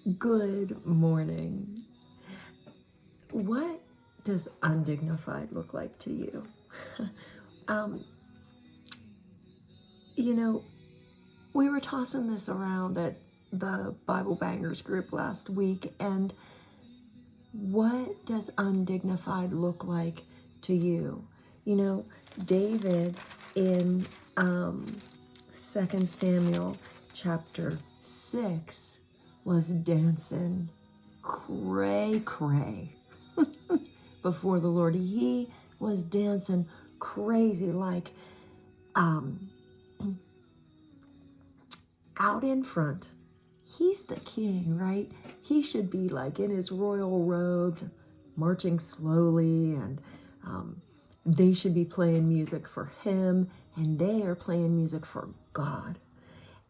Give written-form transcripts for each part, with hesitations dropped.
Good morning. What does undignified look like to you? um, you know, we were tossing this around at the Bible Bangers group last week, and what does undignified look like to you? You know, David in 2 Samuel chapter 6 was dancing cray cray before the Lord. He was dancing crazy, like out in front. He's the king, right? He should be like in his royal robes, marching slowly, and they should be playing music for him, and they are playing music for God.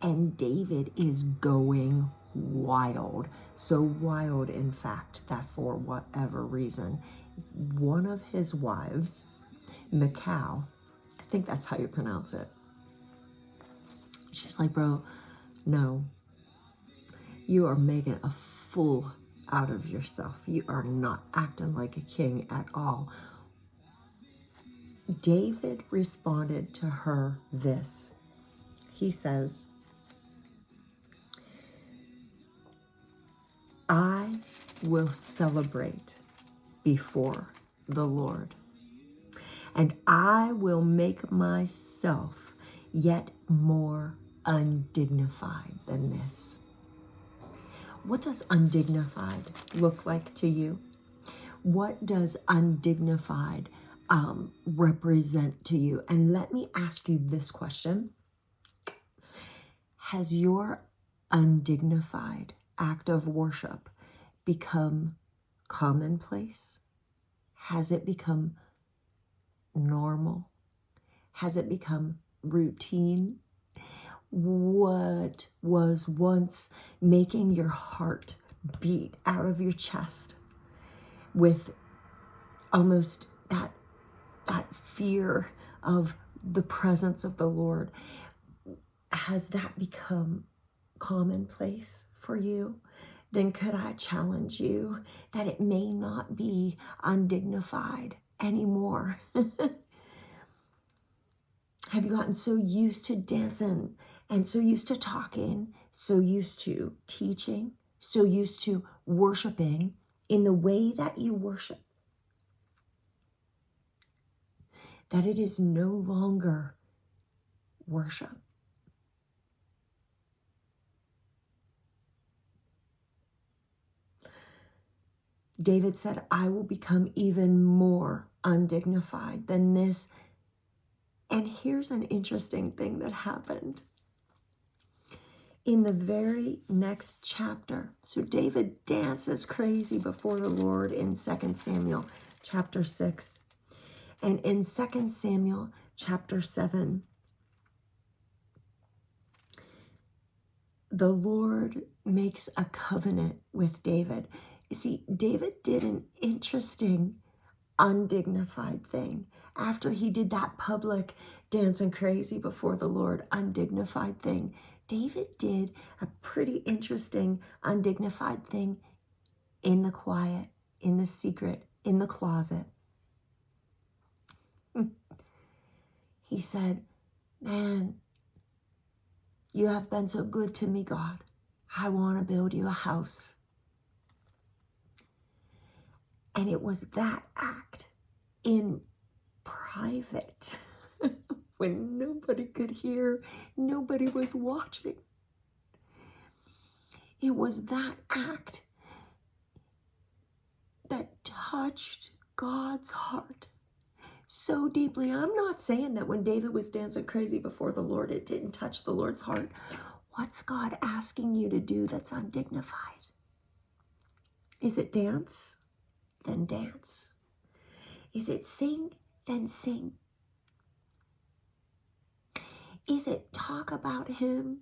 And David is going wild. So wild, in fact, that for whatever reason, one of his wives, Michal, I think that's how you pronounce it, she's like, bro, no, you are making a fool out of yourself. You are not acting like a king at all. David responded to her this. He says, I will celebrate before the Lord, and I will make myself yet more undignified than this. What does undignified look like to you? What does undignified represent to you? And let me ask you this question. Has your undignified act of worship become commonplace? Has it become normal? Has it become routine? What was once making your heart beat out of your chest with almost that fear of the presence of the Lord, has that become commonplace for you? Then could I challenge you that it may not be undignified anymore? Have you gotten so used to dancing and so used to talking, so used to teaching, so used to worshiping in the way that you worship, that it is no longer worship? David said, I will become even more undignified than this. And here's an interesting thing that happened. In the very next chapter, so David dances crazy before the Lord in 2 Samuel chapter 6. And in 2 Samuel chapter 7, the Lord makes a covenant with David. You see, David did an interesting, undignified thing. After he did that public dancing crazy before the Lord, undignified thing, David did a pretty interesting, undignified thing in the quiet, in the secret, in the closet. He said, man, you have been so good to me, God. I want to build you a house. And it was that act in private when nobody could hear, nobody was watching. It was that act that touched God's heart so deeply. I'm not saying that when David was dancing crazy before the Lord, it didn't touch the Lord's heart. What's God asking you to do that's undignified? Is it dance? Then dance. Is it sing? Then sing. Is it talk about him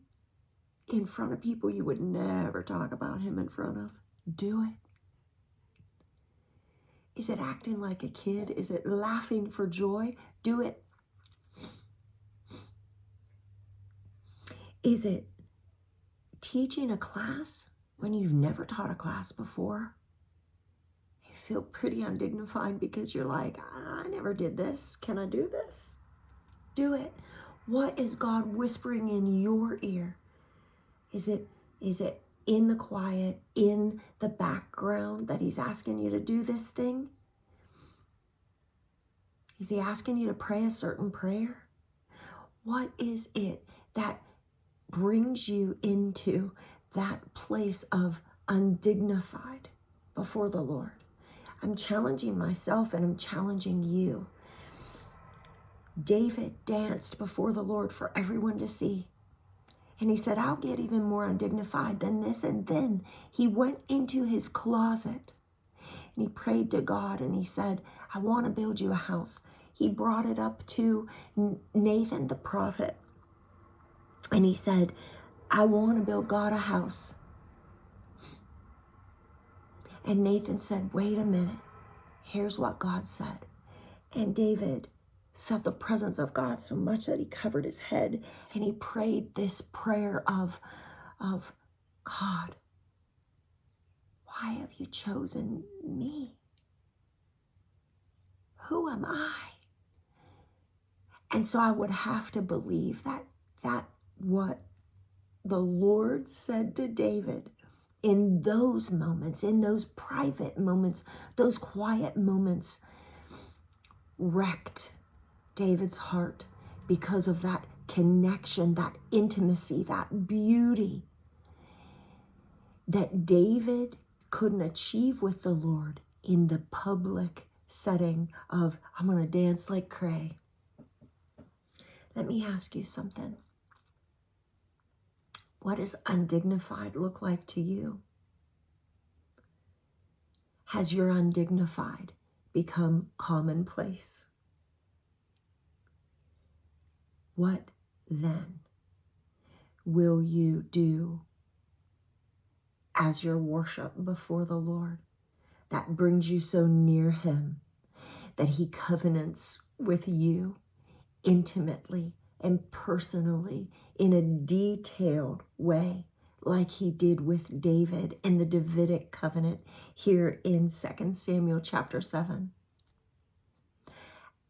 in front of people you would never talk about him in front of? Do it. Is it acting like a kid? Is it laughing for joy? Do it. Is it teaching a class when you've never taught a class before. You feel pretty undignified because you're like, I never did this. Can I do this? Do it. What is God whispering in your ear? Is it in the quiet, in the background that he's asking you to do this thing? Is he asking you to pray a certain prayer? What is it that brings you into that place of undignified before the Lord? I'm challenging myself and I'm challenging you. David danced before the Lord for everyone to see. And he said, I'll get even more undignified than this. And then he went into his closet and he prayed to God and he said, I want to build you a house. He brought it up to Nathan the prophet. And he said, I want to build God a house. And Nathan said, wait a minute. Here's what God said. And David felt the presence of God so much that he covered his head and he prayed this prayer of God, why have you chosen me? Who am I? And so I would have to believe that what the Lord said to David in those moments, in those private moments, those quiet moments, wrecked David's heart because of that connection, that intimacy, that beauty that David couldn't achieve with the Lord in the public setting of, I'm going to dance like cray. Let me ask you something. What does undignified look like to you? Has your undignified become commonplace? What then will you do as your worship before the Lord that brings you so near him that he covenants with you intimately and personally in a detailed way, like he did with David in the Davidic covenant here in 2 Samuel chapter 7?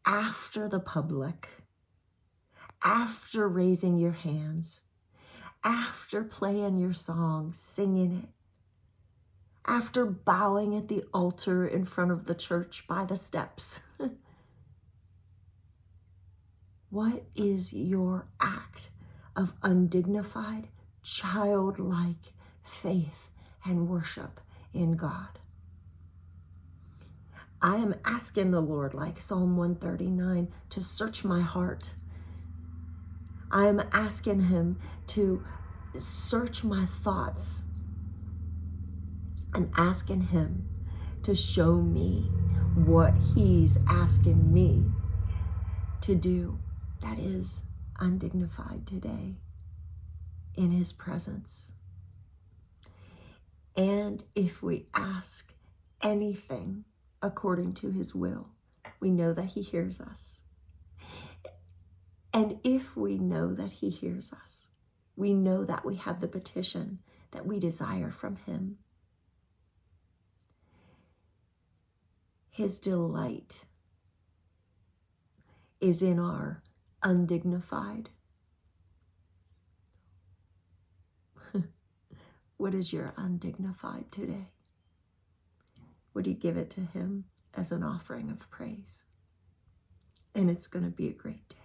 After the public, after raising your hands, after playing your song, singing it, after bowing at the altar in front of the church by the steps, what is your act of undignified, childlike faith and worship in God? I am asking the Lord, like Psalm 139, to search my heart. I am asking him to search my thoughts and asking him to show me what he's asking me to do that is undignified today in his presence. And if we ask anything according to his will, we know that he hears us. And if we know that he hears us, we know that we have the petition that we desire from him. His delight is in our undignified. What is your undignified today? Would you give it to him as an offering of praise? And it's going to be a great day.